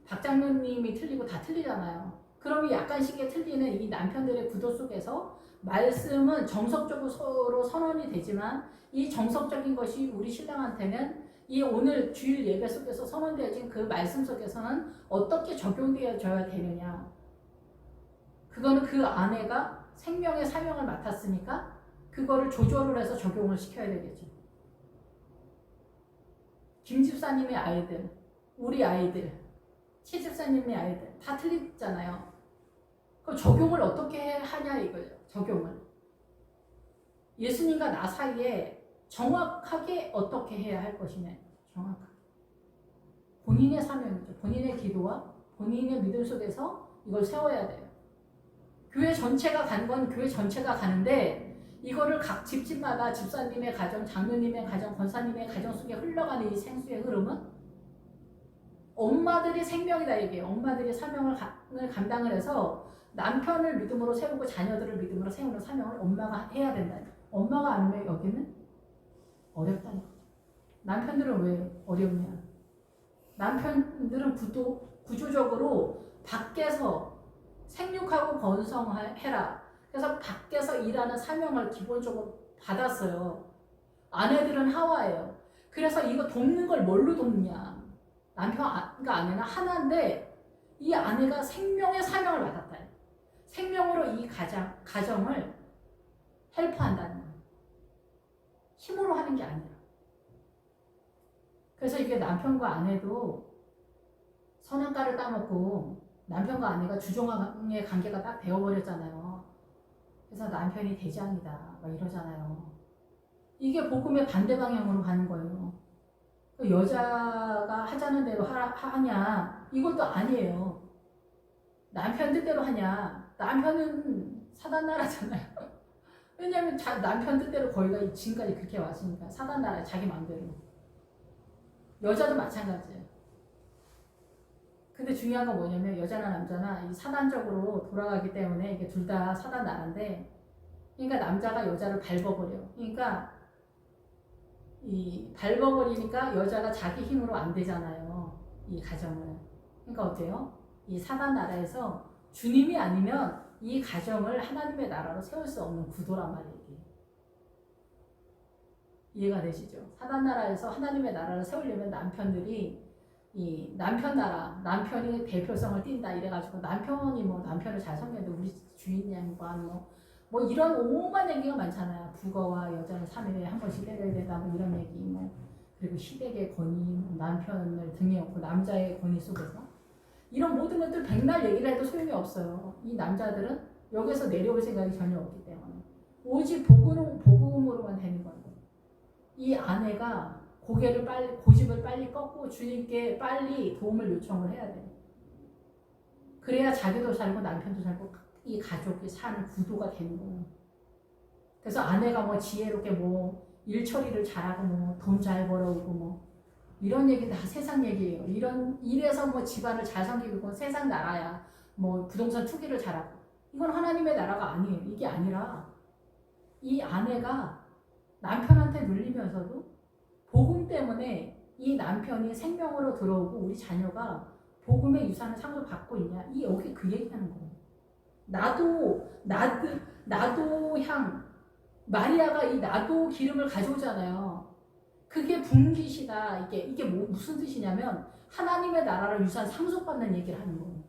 박 장로님이 틀리고 다 틀리잖아요. 그러면 약간씩의 틀리는 이 남편들의 구도 속에서 말씀은 정석적으로 서로 선언이 되지만 이 정석적인 것이 우리 신랑한테는 이 오늘 주일 예배 속에서 선언되어진 그 말씀 속에서는 어떻게 적용되어져야 되느냐. 그거는 그 아내가 생명의 사명을 맡았으니까 그거를 조절을 해서 적용을 시켜야 되겠죠. 김 집사님의 아이들, 우리 아이들, 최 집사님의 아이들 다 틀리잖아요. 그 적용을 어떻게 하냐 이거죠. 적용을. 예수님과 나 사이에 정확하게 어떻게 해야 할 것이냐. 정확하게. 본인의 사명이죠. 본인의 기도와 본인의 믿음 속에서 이걸 세워야 돼요. 교회 전체가 간 건 교회 전체가 가는데 이거를 각 집집마다 집사님의 가정, 장로님의 가정, 권사님의 가정 속에 흘러가는 이 생수의 흐름은 엄마들이 생명이다 얘기해요. 엄마들이 사명을 감당을 해서 남편을 믿음으로 세우고 자녀들을 믿음으로 세우는 사명을 엄마가 해야 된다. 엄마가 안 하면 여기는 어렵다는 거죠. 남편들은 왜 어렵냐? 남편들은 구조적으로 밖에서 생육하고 번성해라. 그래서 밖에서 일하는 사명을 기본적으로 받았어요. 아내들은 하와예요. 그래서 이거 돕는 걸 뭘로 돕냐? 남편과 아내는 하나인데 이 아내가 생명의 사명을 받았다. 생명으로 이 가정을 헬프한다는 거예요. 힘으로 하는 게 아니라. 그래서 이게 남편과 아내도 선행가를 따먹고 남편과 아내가 주종의 관계가 딱 되어버렸잖아요. 그래서 남편이 대장이다 막 이러잖아요. 이게 복음의 반대 방향으로 가는 거예요. 여자가 하자는 대로 하냐? 이것도 아니에요. 남편 뜻대로 하냐? 남편은 사단 나라잖아요. 왜냐하면 남편 뜻대로 거기가 지금까지 그렇게 왔으니까 사단 나라 자기 마음대로. 여자도 마찬가지예요. 근데 중요한 건 뭐냐면 여자나 남자나 이 사단적으로 돌아가기 때문에 이게 둘 다 사단 나라인데, 그러니까 남자가 여자를 밟아버려. 그러니까 이 밟아버리니까 여자가 자기 힘으로 안 되잖아요. 이 가정을. 그러니까 어때요? 이 사단 나라에서 주님이 아니면 이 가정을 하나님의 나라로 세울 수 없는 구도란 말이에요. 이해가 되시죠? 사단 나라에서 하나님의 나라를 세우려면 남편들이 이 남편 나라, 남편이 대표성을 띈다 이래가지고 남편이 뭐 남편을 잘 섬겨도 우리 주인 양반 뭐 이런 오만 얘기가 많잖아요. 부거와 여자는 3일에 한 번씩 때려야 된다 뭐 이런 얘기 뭐. 그리고 시댁의 권위, 남편을 등에 업고 남자의 권위 속에서 이런 모든 것들 백날 얘기를 해도 소용이 없어요. 이 남자들은 여기서 내려올 생각이 전혀 없기 때문에 오직 복음으로만 되는 거예요. 이 아내가 고집을 빨리 꺾고 주님께 빨리 도움을 요청을 해야 돼요. 그래야 자기도 살고 남편도 살고 이 가족이 사는 구도가 되는 거예요. 그래서 아내가 뭐 지혜롭게 뭐 일 처리를 잘하고 뭐 돈 잘 벌어오고 뭐 이런 얘기 다 세상 얘기예요. 이래서 뭐 집안을 잘 섬기고 세상 나라야 뭐 부동산 투기를 잘하고 이건 하나님의 나라가 아니에요. 이게 아니라 이 아내가 남편한테 눌리면서도 복음 때문에 이 남편이 생명으로 들어오고 우리 자녀가 복음의 유산을 상속받고 있냐? 여기 그 얘기하는 거예요. 나도 향 마리아가 이 나도 기름을 가져오잖아요. 그게 분깃이다. 이게 무슨 뜻이냐면 하나님의 나라를 유산 상속받는 얘기를 하는 거예요.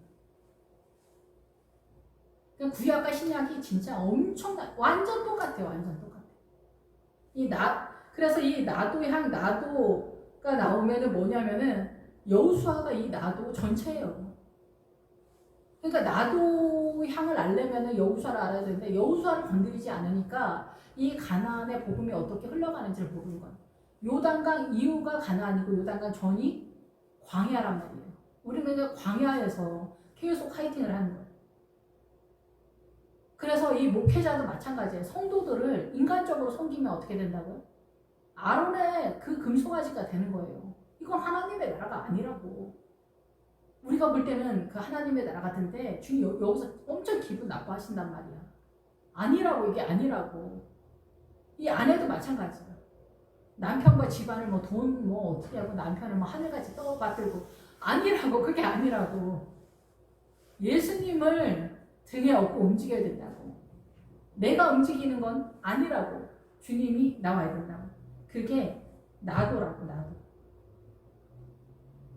구약과 신약이 진짜 완전 똑같아요. 완전 똑같아요. 그래서 이 나도가 나오면은 뭐냐면은 여호수아가 이 나도 전체예요. 그러니까 나도 향을 알려면은 여호수아를 알아야 되는데 여호수아를 건드리지 않으니까 이 가나안의 복음이 어떻게 흘러가는지를 모르는 거예요. 요단강 이후가 가나안이고 요단강 전이 광야란 말이에요. 우리는 광야에서 계속 파이팅을 하는 거예요. 그래서 이 목회자도 마찬가지예요. 성도들을 인간적으로 섬기면 어떻게 된다고요? 아론의 그 금송아지가 되는 거예요. 이건 하나님의 나라가 아니라고. 우리가 볼 때는 그 하나님의 나라 같은데 주님 여기서 엄청 기분 나빠하신단 말이야. 아니라고. 이게 아니라고. 이 아내도 마찬가지야. 남편과 집안을 뭐 돈 뭐 어떻게 하고 남편을 뭐 하늘같이 떠받들고 아니라고. 그게 아니라고. 예수님을 등에 업고 움직여야 된다고. 내가 움직이는 건 아니라고. 주님이 나와야 된다고. 그게 나도라고. 나도.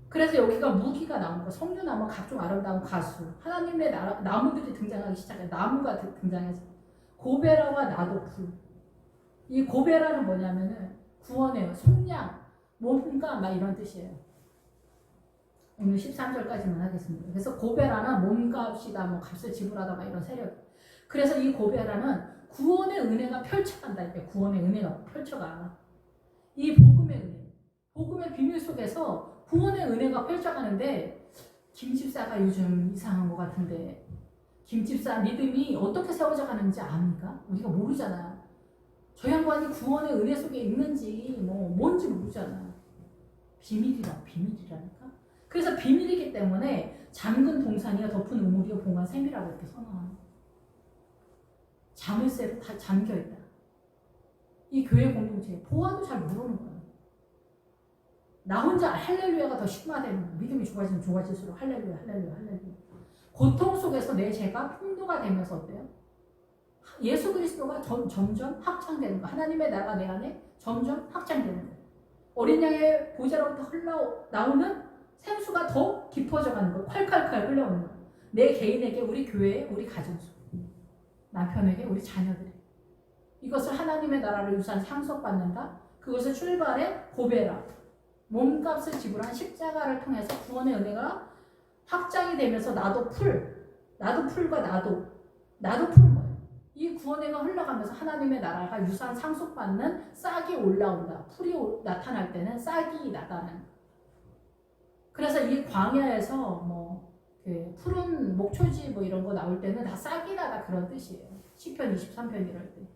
그래서 여기가 무기가 나온 거, 성류나무, 각종 아름다운 가수, 하나님의 나무들이 등장하기 시작해요. 나무가 등장해서 고베라와 나도 불. 이 고베라는 뭐냐면은 구원해요. 속량, 몸과 막 이런 뜻이에요. 오늘 13절까지만 하겠습니다. 그래서 고베라는 몸값이다, 뭐 값을 지불하다 막 이런 세력. 그래서 이 고베라는 구원의 은혜가 펼쳐간다니까. 구원의 은혜가 펼쳐가. 이 복음의 은혜, 복음의 비밀 속에서 구원의 은혜가 펼쳐가는데 김 집사가 요즘 이상한 것 같은데 김 집사 믿음이 어떻게 세워져 가는지 압니까? 우리가 모르잖아. 저 양반이 구원의 은혜 속에 있는지 뭔지 모르잖아. 비밀이라니까. 그래서 비밀이기 때문에 잠근 동산이여 덮은 우물이여 봉한 샘이라고 이렇게 선언하는 거야. 자물쇠로 다 잠겨있다. 이 교회 공동체 보아도 잘 모르는 거야. 나 혼자 할렐루야가 더 심화되는 거야. 믿음이 좋아지면 좋아질수록 할렐루야. 고통 속에서 내 죄가 풍도가 되면서 어때요? 예수 그리스도가 점점 확장되는 거야. 하나님의 나라가 내 안에 점점 확장되는 거야. 어린 양의 보좌로부터 흘러나오는 생수가 더 깊어져 가는 거야. 콸콸콸 흘러오는 거야. 내 개인에게, 우리 교회에, 우리 가정 속, 남편에게, 우리 자녀들에게. 이것을 하나님의 나라를 유산 상속받는다. 그것을 출발해 고베라. 몸값을 지불한 십자가를 통해서 구원의 은혜가 확장이 되면서 나도 풀과 나도 풀은 거예요. 이 구원의가 흘러가면서 하나님의 나라가 유산 상속받는 싹이 올라온다. 풀이 나타날 때는 싹이 나타나는. 그래서 이 광야에서 그 푸른 목초지 이런 거 나올 때는 다 싹이 나다 그런 뜻이에요. 시편 23편 이럴 때.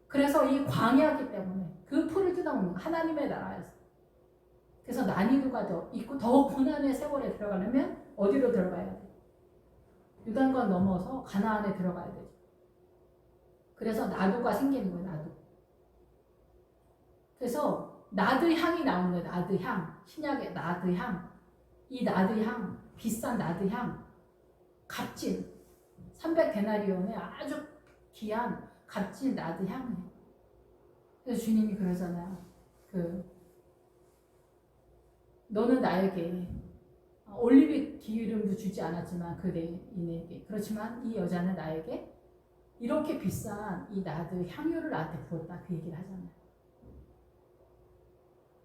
그래서 이 광야이기 때문에 그 풀을 뜯어먹는 하나님의 나라에서. 그래서 난이도가 더 있고 더 고난의 세월에 들어가려면 어디로 들어가야 돼? 요단강 넘어서 가나안에 들어가야 되죠. 그래서 나도가 생기는 거예요. 나도. 그래서 나드 향이 나오는 거예요. 나드 향. 신약의 나드 향. 이 나드 향, 비싼 나드 향, 값진 300데나리온의 아주 귀한 값진 나드 향이에요. 그래서 주님이 그러잖아요. 너는 나에게 올리브 기름도 주지 않았지만 그대인에게, 그렇지만 이 여자는 나에게 이렇게 비싼 이 나드 향유를 나한테 부었다. 그 얘기를 하잖아요.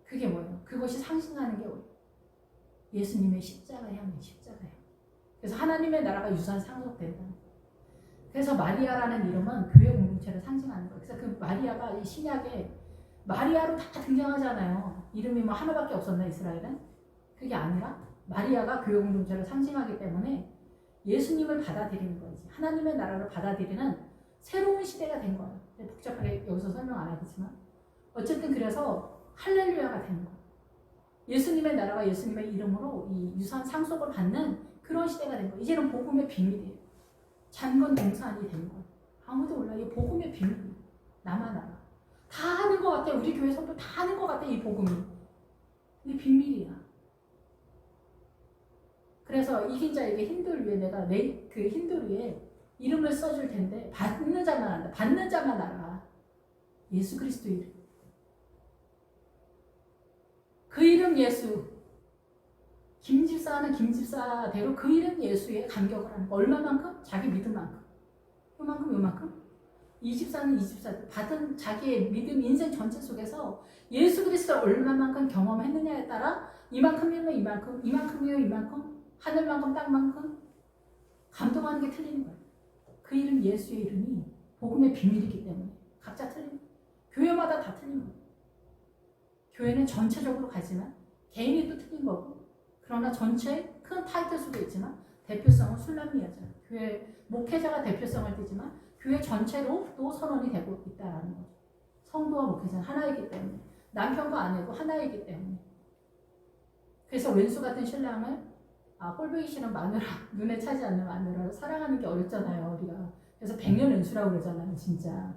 그게 뭐예요? 그것이 상징하는 게 예수님의 십자가 향이에요. 십자가 향. 그래서 하나님의 나라가 유산 상속된다. 그래서 마리아라는 이름은 교회 공동체를 상징하는 거예요. 그래서 그 마리아가 이 신약에 마리아로 다 등장하잖아요. 이름이 하나밖에 없었나 이스라엘은? 그게 아니라 마리아가 교회 공동체를 상징하기 때문에 예수님을 받아들이는 거지. 하나님의 나라를 받아들이는 새로운 시대가 된 거예요. 복잡하게 여기서 설명 안 하겠지만 어쨌든 그래서 할렐루야가 되는 거예요. 예수님의 나라가 예수님의 이름으로 이 유산 상속을 받는 그런 시대가 된 거예요. 이제는 복음의 비밀이에요. 잠건 동산이 되는 거예요. 아무도 몰라. 이 복음의 비밀이에요. 나만 알아. 다 하는 것 같아. 우리 교회 성도 다 하는 것 같아. 이 복음이. 이게 비밀이야. 그래서 이긴 자에게 힌들 위에 내가 그 힌들 위에 이름을 써줄 텐데 받는 자만 안다. 받는 자만 알아. 예수 그리스도 이름. 그 이름 예수. 김집사는 김집사대로 그 이름 예수에 감격을 하는 거. 얼마만큼? 자기 믿음만큼. 요만큼. 이 집사는 이 집사대로 받은 자기의 믿음 인생 전체 속에서 예수 그리스도를 얼마만큼 경험했느냐에 따라 이만큼이면 이만큼 하늘만큼 땅만큼 감동하는 게 틀리는 거예요. 그 이름 예수의 이름이 복음의 비밀이기 때문에 각자 틀린 거예요. 교회마다 다 틀린 거예요. 교회는 전체적으로 가지만 개인이 또 틀린 거고, 그러나 전체 큰 타이틀 속에 있지만 대표성은 술람미야죠. 교회 목회자가 대표성을 띠지만 교회 전체로 또 선언이 되고 있다라는 거죠. 성도와 목회자는 하나이기 때문에, 남편과 아내도 하나이기 때문에. 그래서 왼수 같은 신랑을 꼴보기 싫은 마누라, 눈에 차지 않는 마누라를 사랑하는 게 어렵잖아요, 우리가. 그래서 100년 왼수라고 그러잖아요, 진짜.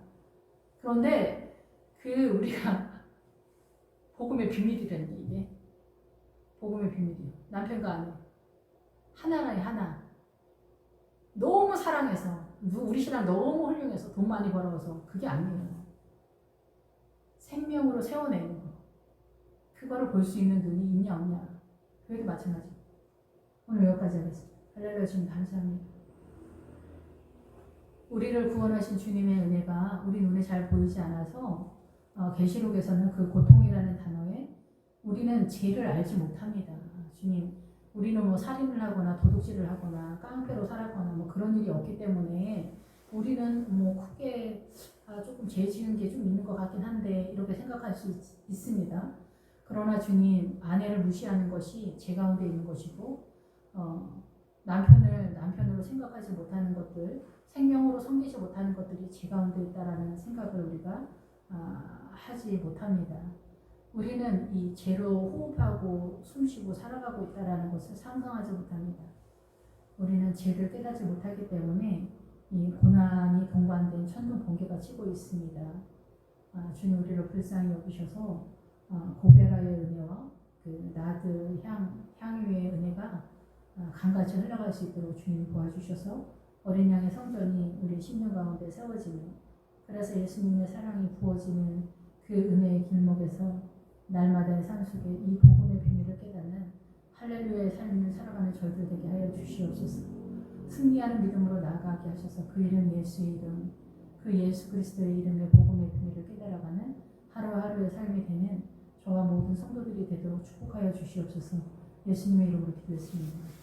그런데 우리가 복음의 비밀이라는 게 이게 복음의 비밀이에요. 남편과 아내 하나라니 하나. 너무 사랑해서 우리 신랑 너무 훌륭해서 돈 많이 벌어서 그게 아니에요. 생명으로 세워내는 거. 그거를 볼 수 있는 눈이 있냐 없냐. 그게 마찬가지. 오늘 여기까지 하겠습니다. 할렐루야. 주님 감사합니다. 우리를 구원하신 주님의 은혜가 우리 눈에 잘 보이지 않아서 계시록에서는 그 고통이라는 단어에 우리는 죄를 알지 못합니다. 주님, 우리는 살인을 하거나 도둑질을 하거나 깡패로 살았거나 그런 일이 없기 때문에 우리는 뭐 크게 조금 죄 지은 게 좀 있는 것 같긴 한데 이렇게 생각할 수 있습니다. 그러나 주님, 아내를 무시하는 것이 제 가운데 있는 것이고 남편을 남편으로 생각하지 못하는 것들, 생명으로 섬기지 못하는 것들이 제 가운데 있다라는 생각을 우리가 하지 못합니다. 우리는 이 죄로 호흡하고 숨쉬고 살아가고 있다라는 것을 상상하지 못합니다. 우리는 죄를 깨닫지 못하기 때문에 이 고난이 동반된 천둥 번개가 치고 있습니다. 주님 우리를 불쌍히 여기셔서 고베라의 은혜와 그 나드 향유의 은혜가 강같이 흘러갈 수 있도록 주님 도와주셔서 어린 양의 성전이 우리 심령 가운데 세워지며, 그래서 예수님의 사랑이 부어지는 그 은혜의 길목에서 날마다의 삶 속에 이 복음의 비밀을 깨닫는 할렐루야의 삶을 살아가는 저희들 되게 하여 주시옵소서. 승리하는 믿음으로 나아가게 하셔서 그 이름 예수의 이름, 그 예수 그리스도의 이름의 복음의 비밀을 깨달아가는 하루하루의 삶이 되는 저와 모든 성도들이 되도록 축복하여 주시옵소서. 예수님의 이름으로 기도했습니다.